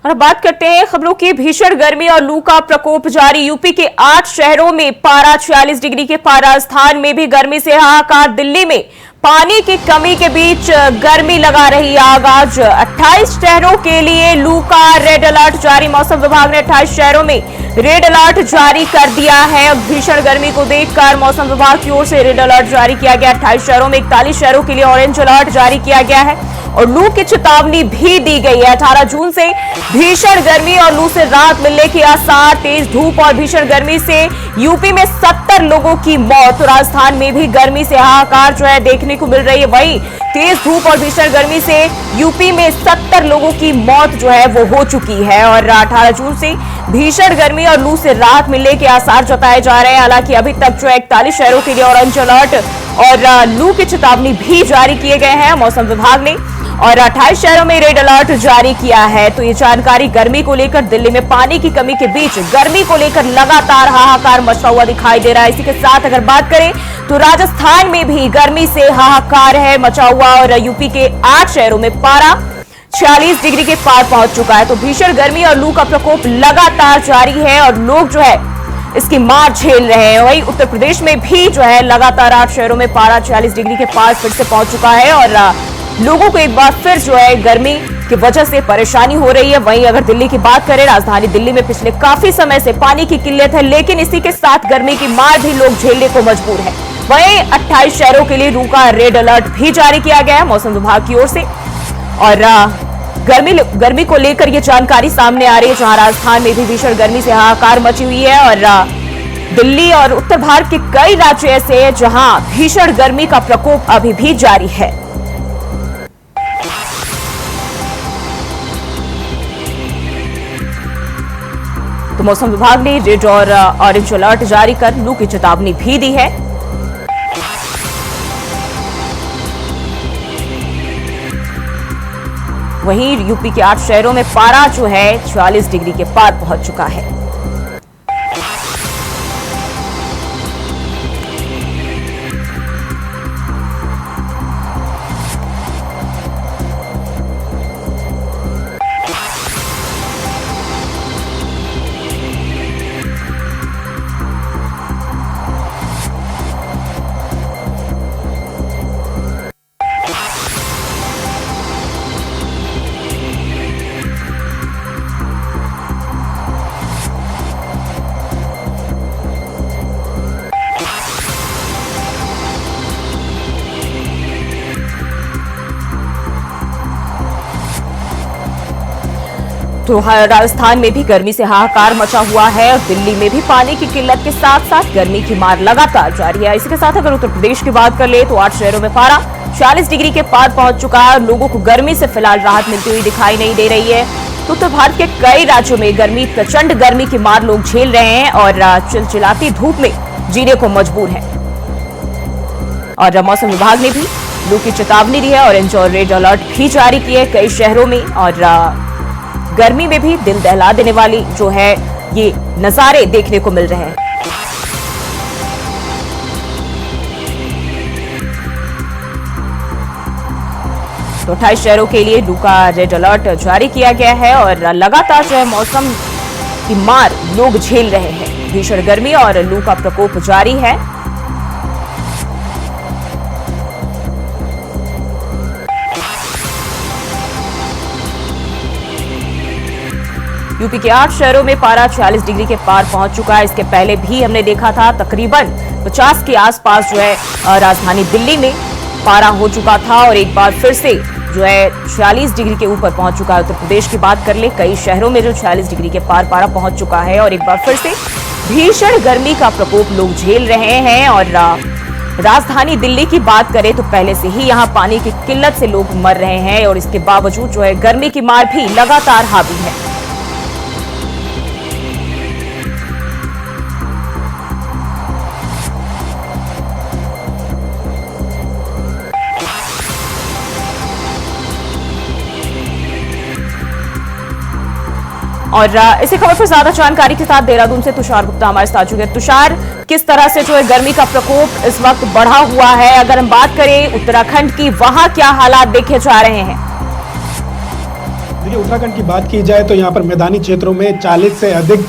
और अब बात करते हैं खबरों की। भीषण गर्मी और लू का प्रकोप जारी। यूपी के 8 शहरों में पारा 46 डिग्री के पार। राजस्थान में भी गर्मी से हाहाकार। दिल्ली में पानी की कमी के बीच गर्मी लगा रही आग। आज 28 शहरों के लिए लू का रेड अलर्ट जारी। मौसम विभाग ने 28 शहरों में रेड अलर्ट जारी कर दिया है। भीषण गर्मी को देखकर मौसम विभाग की ओर से रेड अलर्ट जारी किया गया। 28 शहरों में 41 शहरों के लिए ऑरेंज अलर्ट जारी किया गया है और लू की चेतावनी भी दी गई है। 18 जून से भीषण गर्मी और लू से राहत मिलने के आसार। तेज धूप और भीषण गर्मी से यूपी में 70 लोगों की मौत। राजस्थान में भी गर्मी से हाहाकार जो है देखने को मिल रही है। वहीं तेज धूप और भीषण गर्मी से यूपी में 70 लोगों की मौत जो है वो हो चुकी है और 18 जून से भीषण गर्मी और लू से राहत मिलने के आसार जताए जा रहे हैं। हालांकि अभी तक जो 41 शहरों के लिए ऑरेंज अलर्ट और लू की चेतावनी भी जारी किए गए हैं मौसम विभाग ने और 28 शहरों में रेड अलर्ट जारी किया है। तो ये जानकारी गर्मी को लेकर दिल्ली में पानी की कमी के बीच गर्मी को लेकर लगातार हाहाकार मचा हुआ दिखाई दे रहा है। इसी के साथ अगर बात करें तो राजस्थान में भी गर्मी से हाहाकार है मचा हुआ और यूपी के 8 शहरों में पारा 46 डिग्री के पार पहुंच चुका है। तो भीषण गर्मी और लू का प्रकोप लगातार जारी है और लोग जो है इसकी मार झेल रहे हैं। वहीं उत्तर प्रदेश में भी जो है लगातार 8 शहरों में पारा 46 डिग्री के पार फिर से पहुंच चुका है और लोगों को एक बार फिर जो है गर्मी की वजह से परेशानी हो रही है। वहीं अगर दिल्ली की बात करें, राजधानी दिल्ली में पिछले काफी समय से पानी की किल्लत है, लेकिन इसी के साथ गर्मी की मार भी लोग झेलने को मजबूर है। वहीं 28 शहरों के लिए लू का रेड अलर्ट भी जारी किया गया है मौसम विभाग की ओर से और गर्मी को लेकर यह जानकारी सामने आ रही है, जहां राजस्थान में भी भीषण गर्मी से हाहाकार मची हुई है और दिल्ली और उत्तर भारत के कई राज्य ऐसे हैं जहां भीषण गर्मी का प्रकोप अभी भी जारी है। तो मौसम विभाग ने रेड और ऑरेंज अलर्ट जारी कर लू की चेतावनी भी दी है। वहीं यूपी के 8 शहरों में पारा जो है 46 डिग्री के पार पहुंच चुका है। तो राजस्थान में भी गर्मी से हाहाकार मचा हुआ है और दिल्ली में भी पानी की किल्लत के साथ साथ गर्मी की मार लगातार जारी है। इसी के साथ अगर उत्तर प्रदेश की बात कर ले तो 8 शहरों में पारा 40 डिग्री के पार पहुंच चुका है और लोगों को गर्मी से फिलहाल राहत मिलती हुई दिखाई नहीं दे रही है। तो उत्तर भारत के कई राज्यों में प्रचंड गर्मी की मार लोग झेल रहे हैं और चिलचिलाती धूप में जीने को मजबूर है और मौसम विभाग ने भी लू की चेतावनी दी है। ऑरेंज और रेड अलर्ट भी जारी किए कई शहरों में और गर्मी में भी दिल दहला देने वाली जो है ये नजारे देखने को मिल रहे हैं। तो 28 शहरों के लिए लू का रेड अलर्ट जारी किया गया है और लगातार जो है मौसम की मार लोग झेल रहे हैं। भीषण गर्मी और लू का प्रकोप जारी है। यूपी के 8 शहरों में पारा 46 डिग्री के पार पहुंच चुका है। इसके पहले भी हमने देखा था तकरीबन 50 के आसपास जो है राजधानी दिल्ली में पारा हो चुका था और एक बार फिर से जो है 46 डिग्री के ऊपर पहुंच चुका है। उत्तर प्रदेश की बात कर ले, कई शहरों में जो 46 डिग्री के पार पारा पहुंच चुका है और एक बार फिर से भीषण गर्मी का प्रकोप लोग झेल रहे हैं। और राजधानी दिल्ली की बात करें तो पहले से ही यहाँ पानी की किल्लत से लोग मर रहे हैं और इसके बावजूद जो है गर्मी की मार भी लगातार हावी है। और इसी खबर पर ज्यादा जानकारी के साथ देहरादून से तुषार गुप्ता हमारे साथ जुड़े। तुषार, किस तरह से जो है गर्मी का प्रकोप इस वक्त बढ़ा हुआ है? अगर हम बात करें उत्तराखंड की, वहां क्या हालात देखे जा रहे हैं? देखिए, उत्तराखंड की बात की जाए तो यहाँ पर मैदानी क्षेत्रों में 40 से अधिक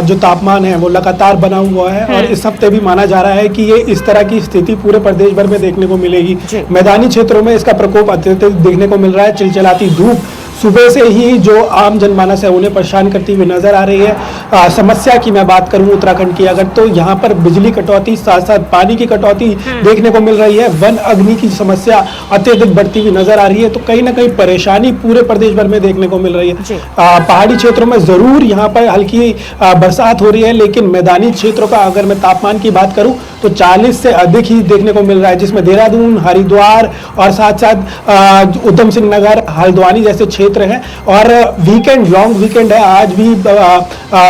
जो तापमान है वो लगातार बना हुआ है और इस हफ्ते भी माना जा रहा है कि ये इस तरह की स्थिति पूरे प्रदेश भर में देखने को मिलेगी। मैदानी क्षेत्रों में इसका प्रकोप अत्यधिक देखने को मिल रहा है। चिलचिलाती धूप सुबह से ही जो आम जनमानस है उन्हें परेशान करती हुई नजर आ रही है। समस्या की मैं बात करूं उत्तराखंड की अगर, तो यहाँ पर बिजली कटौती साथ साथ पानी की कटौती देखने को मिल रही है। वन अग्नि की समस्या अत्यधिक बढ़ती हुई नजर आ रही है। तो कहीं ना कहीं परेशानी पूरे प्रदेश भर में देखने को मिल रही है। पहाड़ी क्षेत्रों में जरूर यहाँ पर हल्की बरसात हो रही है, लेकिन मैदानी क्षेत्रों का अगर मैं तापमान की बात करूं तो 40 से अधिक ही देखने को मिल रहा है, जिसमें देहरादून, हरिद्वार और साथ साथ उधम सिंह नगर, हल्द्वानी जैसे क्षेत्र हैं। और वीकेंड, लॉन्ग वीकेंड है, आज भी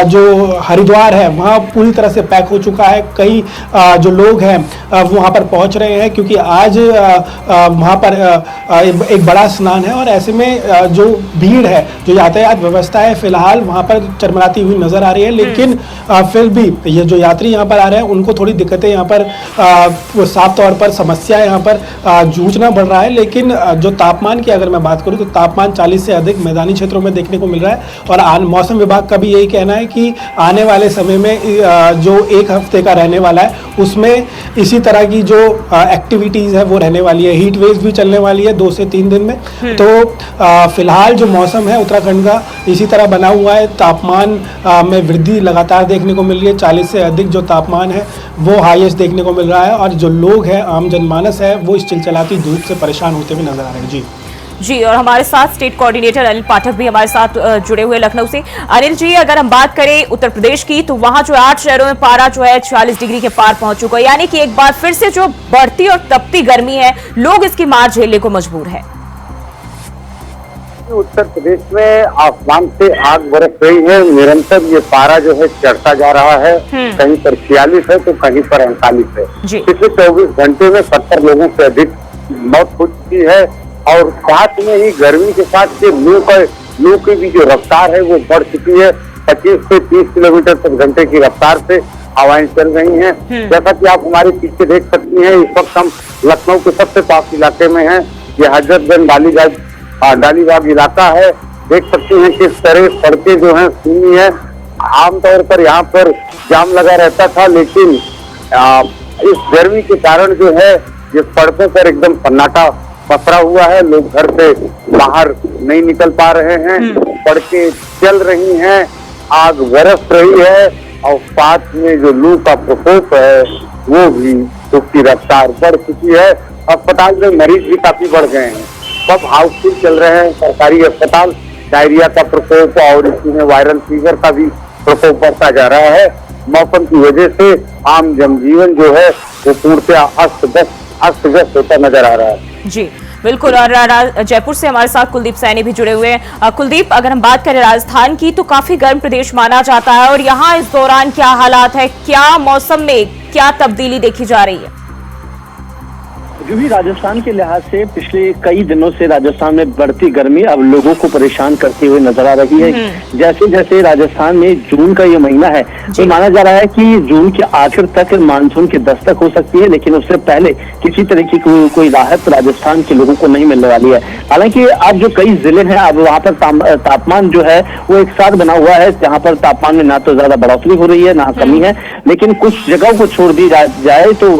जो हरिद्वार है वहाँ पूरी तरह से पैक हो चुका है। कई जो लोग हैं वहाँ पर पहुँच रहे हैं क्योंकि आज वहाँ पर एक बड़ा स्नान है और ऐसे में जो भीड़ है, जो यातायात व्यवस्था है फिलहाल वहाँ पर चरमराती हुई नजर आ रही है। लेकिन फिर भी ये जो यात्री यहाँ पर आ रहे हैं उनको थोड़ी दिक्कतें यहाँ पर साफ तौर पर समस्या यहाँ पर जूझना पड़ रहा है। लेकिन जो तापमान की अगर मैं बात करूँ तो तापमान 40 से अधिक मैदानी क्षेत्रों में देखने को मिल रहा है। और मौसम विभाग का भी यही कहना है कि आने वाले समय में जो एक हफ्ते का रहने वाला है उसमें इसी तरह की जो एक्टिविटीज़ है वो रहने वाली है। हीट वेव भी चलने वाली है 2 से 3 दिन में। तो फिलहाल जो मौसम है उत्तराखंड का इसी तरह बना हुआ है। तापमान में वृद्धि लगातार देखने को मिल रही है। 40 से अधिक जो तापमान है वो हाईएस्ट देखने को मिल रहा है और जो लोग हैं, आम जनमानस है, वो इस चिलचिलाती धूप से परेशान होते हुए नजर आ रहे हैं। जी, और हमारे साथ स्टेट कोऑर्डिनेटर अनिल पाठक भी हमारे साथ जुड़े हुए लखनऊ से। अनिल जी, अगर हम बात करें उत्तर प्रदेश की तो वहां जो 8 शहरों में पारा जो है 40 डिग्री के पार पहुंच चुका है, यानी कि एक बार फिर से जो बढ़ती और तपती गर्मी है, लोग इसकी मार झेलने को मजबूर है। उत्तर प्रदेश में आसमान से आग बरस रही है। निरंतर ये पारा जो है चढ़ता जा रहा है। कहीं पर 46 है तो कहीं पर 39 है। पिछले 24 घंटे में 70 लोगों से अधिक मौत हो चुकी है और साथ में ही गर्मी के साथ लू की भी जो रफ्तार है वो बढ़ चुकी है। 25 से 30 किलोमीटर तक घंटे की रफ्तार से हवाएं चल रही हैं। जैसा कि आप हमारे पीछे देख सकती हैं, इस वक्त हम लखनऊ के सबसे पास इलाके में हैं। ये हजरतगंज डालीबाग इलाका है। देख सकते हैं किस तरह सड़कें जो हैं सूनी है। आमतौर पर यहाँ पर जाम लगा रहता था, लेकिन इस गर्मी के कारण जो है ये सड़कों पर एकदम सन्नाटा पसरा हुआ है। लोग घर से बाहर नहीं निकल पा रहे हैं। सड़कें चल रही हैं, आग बरस रही है और साथ में जो लू का प्रकोप है वो भी, उसकी रफ्तार बढ़ चुकी है। अस्पताल में मरीज भी काफी बढ़ गए हैं। सब हाउसफुल चल रहे हैं सरकारी अस्पताल। डायरिया का प्रकोप और इसी में वायरल फीवर का भी प्रकोप बढ़ता जा रहा है। मौसम की वजह से आम जनजीवन जो है वो पूर्णतः अस्त व्यस्त होता नजर आ रहा है। जी बिल्कुल। और जयपुर से हमारे साथ कुलदीप सैनी भी जुड़े हुए हैं। कुलदीप, अगर हम बात करें राजस्थान की तो काफी गर्म प्रदेश माना जाता है और यहाँ इस दौरान क्या हालात है, क्या मौसम में क्या तब्दीली देखी जा रही है? जो भी राजस्थान के लिहाज से पिछले कई दिनों से राजस्थान में बढ़ती गर्मी अब लोगों को परेशान करते हुए नजर आ रही है। जैसे जैसे राजस्थान में जून का ये महीना है तो माना जा रहा है कि जून के आखिर तक मानसून की दस्तक हो सकती है, लेकिन उससे पहले किसी तरह की कोई राहत राजस्थान के लोगों को नहीं मिलने वाली है। हालांकि अब जो कई जिले हैं अब वहाँ पर तापमान जो है वो एक साथ बना हुआ है, जहाँ पर तापमान में ना तो ज्यादा बढ़ोतरी हो रही है ना कमी है। लेकिन कुछ जगहों को छोड़ दी जाए तो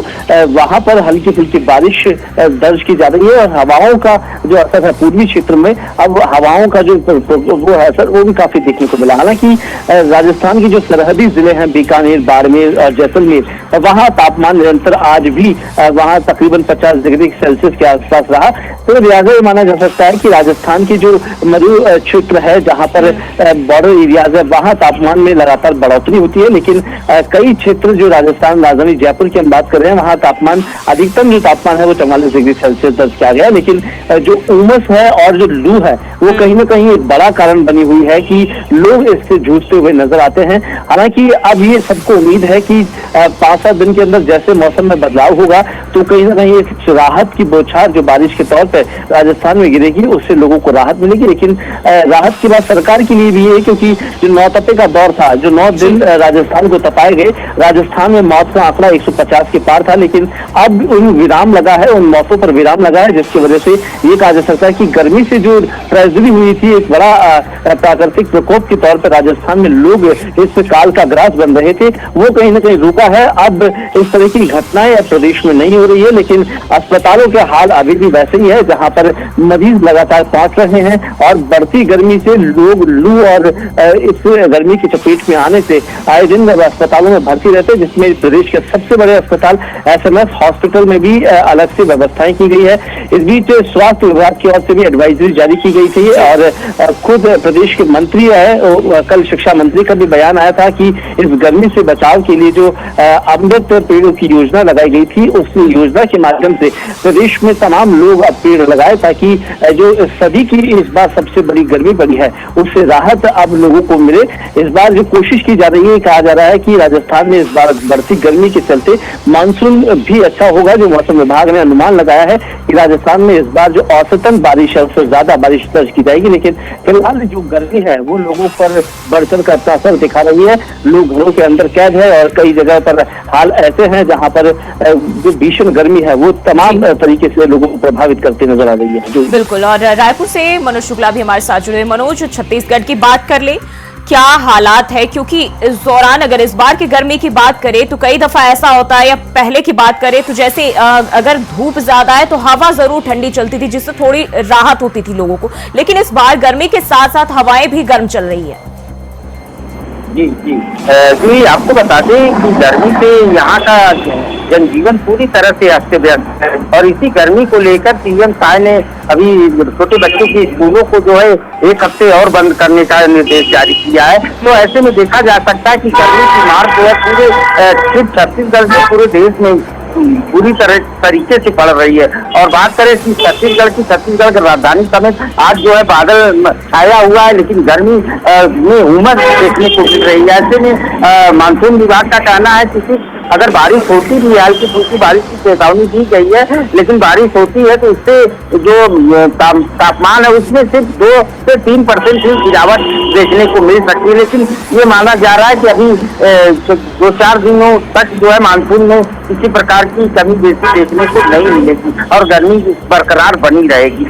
वहाँ पर हल्की फुल्की बारिश दर्ज की जा रही है और हवाओं का जो असर है पूर्वी क्षेत्र में, अब हवाओं का जो वो है असर वो भी काफी देखने को मिला। हालांकि राजस्थान के जो सरहदी जिले हैं बीकानेर, बाड़मेर और जैसलमेर, वहाँ तापमान निरंतर आज भी वहाँ तकरीबन 50 डिग्री सेल्सियस के आसपास रहा। तो लिहाजा ये माना जा सकता है कि राजस्थान की जो मरु क्षेत्र है जहाँ पर बॉर्डर एरियाज है वहाँ तापमान में लगातार बढ़ोतरी होती है। लेकिन कई क्षेत्र जो राजस्थान राजधानी जयपुर की हम बात कर रहे हैं वहाँ तापमान अधिकतम जो तापमान है वो 44 डिग्री सेल्सियस दर्ज किया गया। लेकिन जो उमस है और जो लू है वो कहीं ना कहीं एक बड़ा कारण बनी हुई है कि लोग इससे जूझते हुए नजर आते हैं। हालांकि अब ये सबको उम्मीद है कि 5-7 दिन के अंदर जैसे मौसम में बदलाव होगा तो कहीं ना कहीं एक राहत की बौछार जो बारिश के तौर पर राजस्थान में गिरेगी उससे लोगों को राहत मिलेगी। लेकिन राहत की बात सरकार के लिए भी है क्योंकि जो 9 तपे का दौर था, जो 9 दिन राजस्थान को तपाए गए, राजस्थान में मौत का आंकड़ा 150 के पार था। लेकिन अब उन विराम लगा है उन मौतों पर विराम लगा है, जिसकी वजह से ये कहा जा सकता है कि गर्मी से जो ट्रेजेडी हुई थी, एक बड़ा प्राकृतिक प्रकोप के तौर पर राजस्थान में लोग इस काल का ग्रास बन रहे थे, वो कहीं ना कहीं रुका है। अब इस तरह की घटनाएं अब प्रदेश में नहीं हो रही है, लेकिन अस्पतालों के हाल अभी भी वैसे ही है, जहां पर मरीज लगातार पहुंच रहे हैं और बढ़ती गर्मी से लोग लू और इस गर्मी की चपेट में आने से आए दिन अस्पतालों में भर्ती रहते हैं, जिसमें प्रदेश के सबसे बड़े अस्पताल SMS हॉस्पिटल में भी अलग से व्यवस्थाएं की गई है। इस बीच स्वास्थ्य विभाग की ओर से भी एडवाइजरी जारी की गई थी और खुद प्रदेश के मंत्री है, कल शिक्षा मंत्री का भी बयान आया था कि इस गर्मी से बचाव के लिए जो अमृत पेड़ों की योजना लगाई गई थी, उस योजना के माध्यम से प्रदेश में तमाम लोग अब पेड़ लगाए, ताकि जो सदी की इस बार सबसे बड़ी गर्मी पड़ी है उससे राहत अब लोगों को मिले। इस बार जो कोशिश की जा रही है, कहा जा रहा है कि राजस्थान में इस बार बढ़ती गर्मी के चलते मानसून भी अच्छा होगा। जो मौसम विभाग ने अनुमान लगाया है कि राजस्थान में इस बार जो औसतन बारिश है उससे ज्यादा बारिश दर्ज की जाएगी, लेकिन फिलहाल जो गर्मी है वो लोगों पर बढ़-चढ़ कर अपना असर दिखा रही है। लोग घरों के अंदर कैद है और कई जगह पर हाल ऐसे हैं जहां पर जो भीषण गर्मी है वो तमाम तरीके से लोगों को प्रभावित करते नजर आ रही है। जो बिल्कुल, और रायपुर से मनोज शुक्ला भी हमारे साथ जुड़े। मनोज, छत्तीसगढ़ की बात कर ले, क्या हालात है? क्योंकि इस दौरान अगर इस बार की गर्मी की बात करें तो कई दफा ऐसा होता है, या पहले की बात करें तो जैसे अगर धूप ज्यादा है तो हवा जरूर ठंडी चलती थी, जिससे थोड़ी राहत होती थी लोगों को, लेकिन इस बार गर्मी के साथ साथ हवाएं भी गर्म चल रही है। जी आपको बता दें कि गर्मी से यहाँ का जनजीवन पूरी तरह से अस्त व्यस्त है और इसी गर्मी को लेकर सीएम साहब ने अभी छोटे बच्चों की स्कूलों को जो है 1 हफ्ते और बंद करने का निर्देश जारी किया है। तो ऐसे में देखा जा सकता है कि गर्मी की मार जो है पूरे सिर्फ छत्तीसगढ़ से पूरे देश में पूरी तरीके से पड़ रही है। और बात करें कि छत्तीसगढ़ की राजधानी समेत आज जो है बादल छाया हुआ है, लेकिन गर्मी में उमस देखने को मिल रही है। ऐसे में मानसून विभाग का कहना है कि अगर बारिश होती भी है, हल्की फुल्की बारिश की चेतावनी दी गई है, लेकिन बारिश होती है तो इससे जो तापमान है उसमें सिर्फ 2 से 3% की गिरावट देखने को मिल सकती है। लेकिन ये माना जा रहा है कि अभी 2-4 दिनों तक जो है मानसून में किसी प्रकार की कमी देखने को नहीं मिलेगी और गर्मी बरकरार बनी रहेगी।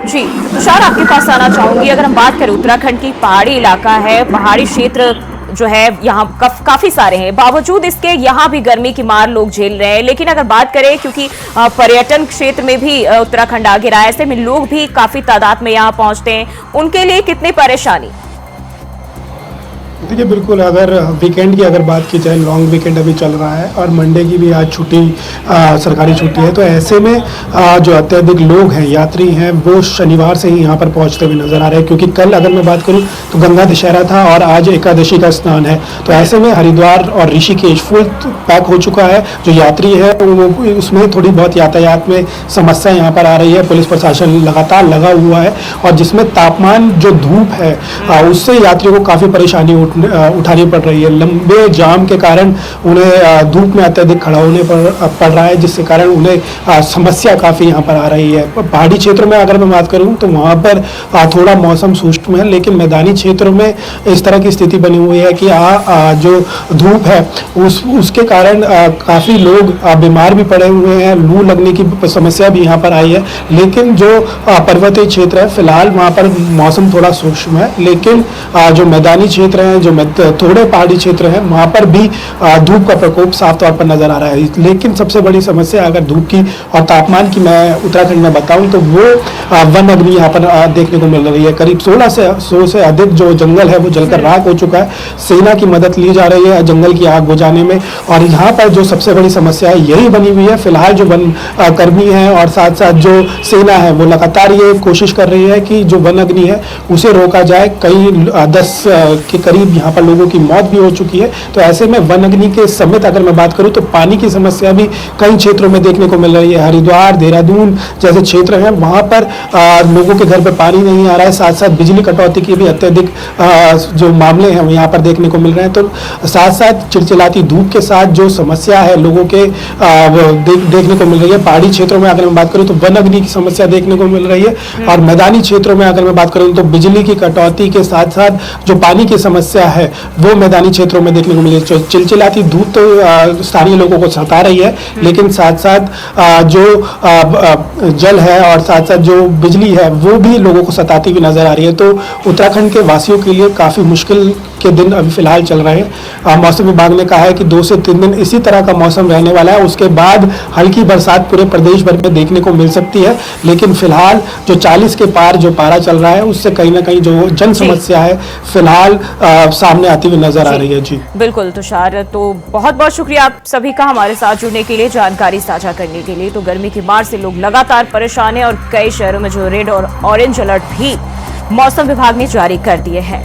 जी तुषार, आपके पास आना चाहूंगी। अगर हम बात करें उत्तराखंड की, पहाड़ी इलाका है, पहाड़ी क्षेत्र जो है यहाँ काफी सारे हैं, बावजूद इसके यहाँ भी गर्मी की मार लोग झेल रहे हैं। लेकिन अगर बात करें, क्योंकि पर्यटन क्षेत्र में भी उत्तराखंड आगे रहा है, ऐसे में लोग भी काफी तादाद में यहाँ पहुंचते हैं, उनके लिए कितनी परेशानी? देखिए बिल्कुल, अगर वीकेंड की अगर बात की जाए, लॉन्ग वीकेंड अभी चल रहा है और मंडे की भी आज छुट्टी, सरकारी छुट्टी है, तो ऐसे में जो अत्यधिक लोग हैं, यात्री हैं, वो शनिवार से ही यहाँ पर पहुँचते हुए नजर आ रहे हैं। क्योंकि कल अगर मैं बात करूँ तो गंगा दशहरा था और आज एकादशी का स्नान है, तो ऐसे में हरिद्वार और ऋषिकेश फुल पैक हो चुका है। जो यात्री है उसमें थोड़ी बहुत यातायात में समस्या यहाँ पर आ रही है। पुलिस प्रशासन लगातार लगा हुआ है और जिसमें तापमान, जो धूप है, उससे यात्रियों को काफ़ी परेशानी उठानी पड़ रही है। लंबे जाम के कारण उन्हें धूप में अत्यधिक खड़ा होने पड़ रहा है, जिसके कारण उन्हें समस्या काफ़ी यहाँ पर आ रही है। पहाड़ी क्षेत्रों में अगर मैं बात करूँ तो वहाँ पर थोड़ा मौसम शुष्क है, लेकिन मैदानी क्षेत्रों में इस तरह की स्थिति बनी हुई है कि जो धूप है उसके कारण काफ़ी लोग बीमार भी पड़े हुए हैं, लू लगने की समस्या भी यहाँ पर आई है। लेकिन जो पर्वतीय क्षेत्र है, फिलहाल वहाँ पर मौसम थोड़ा सूक्ष्म है, लेकिन जो मैदानी क्षेत्र हैं, जो थोड़े पहाड़ी क्षेत्र हैं, वहाँ पर भी धूप का प्रकोप साफ तौर पर नजर आ रहा है। लेकिन सबसे बड़ी समस्या अगर धूप की और तापमान की मैं उत्तराखंड में बताऊं तो वो वन अग्नि यहाँ पर देखने को मिल रही है। करीब 1600 से अधिक जो जंगल है वो जलकर राख हो चुका है। सेना की मदद ली जा रही है जंगल की आग बुझाने में, और यहाँ पर जो सबसे बड़ी समस्या है यही बनी हुई है। फिलहाल जो वन कर्मी है और साथ साथ जो सेना है वो लगातार ये कोशिश कर रही है कि जो वन अग्नि है उसे रोका जाए। कई 10 के करीब यहाँ पर लोगों की मौत भी हो चुकी है। तो ऐसे में वन अग्नि के समेत अगर मैं बात करूँ तो पानी की समस्या भी कई क्षेत्रों में देखने को मिल रही है। हरिद्वार, देहरादून जैसे क्षेत्र हैं, वहाँ पर लोगों के घर पे पानी नहीं आ रहा है, साथ साथ बिजली कटौती की भी अत्यधिक जो मामले हैं वो यहाँ पर देखने को मिल रहे हैं। तो साथ साथ चिलचिलाती धूप के साथ जो समस्या है लोगों के देखने को मिल रही है। पहाड़ी क्षेत्रों में अगर मैं बात करूँ तो वन अग्नि की समस्या देखने को मिल रही है, और मैदानी क्षेत्रों में अगर मैं बात करूँ तो बिजली की कटौती के साथ साथ जो पानी की समस्या है वो मैदानी क्षेत्रों में देखने को मिली है। चिलचिलाती धूप तो स्थानीय लोगों को सता रही है, लेकिन साथ साथ जो जल है और साथ साथ जो बिजली है वो भी लोगों को सताती हुई नजर आ रही है। तो उत्तराखंड के वासियों के लिए काफी मुश्किल के दिन अभी फिलहाल चल रहे हैं। मौसम विभाग ने कहा है कि 2 से 3 दिन इसी तरह का मौसम रहने वाला है, उसके बाद हल्की बरसात पूरे प्रदेश भर में देखने को मिल सकती है। लेकिन फिलहाल जो 40 के पार जो पारा चल रहा है उससे कहीं ना कहीं जो जन समस्या है फिलहाल सामने आती हुई नजर आ रही है। जी बिल्कुल तुषार, तो बहुत बहुत शुक्रिया आप सभी का हमारे साथ जुड़ने के लिए, जानकारी साझा करने के लिए। तो गर्मी की मार से लोग लगातार परेशान हैं और कई शहरों में जो रेड और ऑरेंज अलर्ट भी मौसम विभाग ने जारी कर दिए हैं।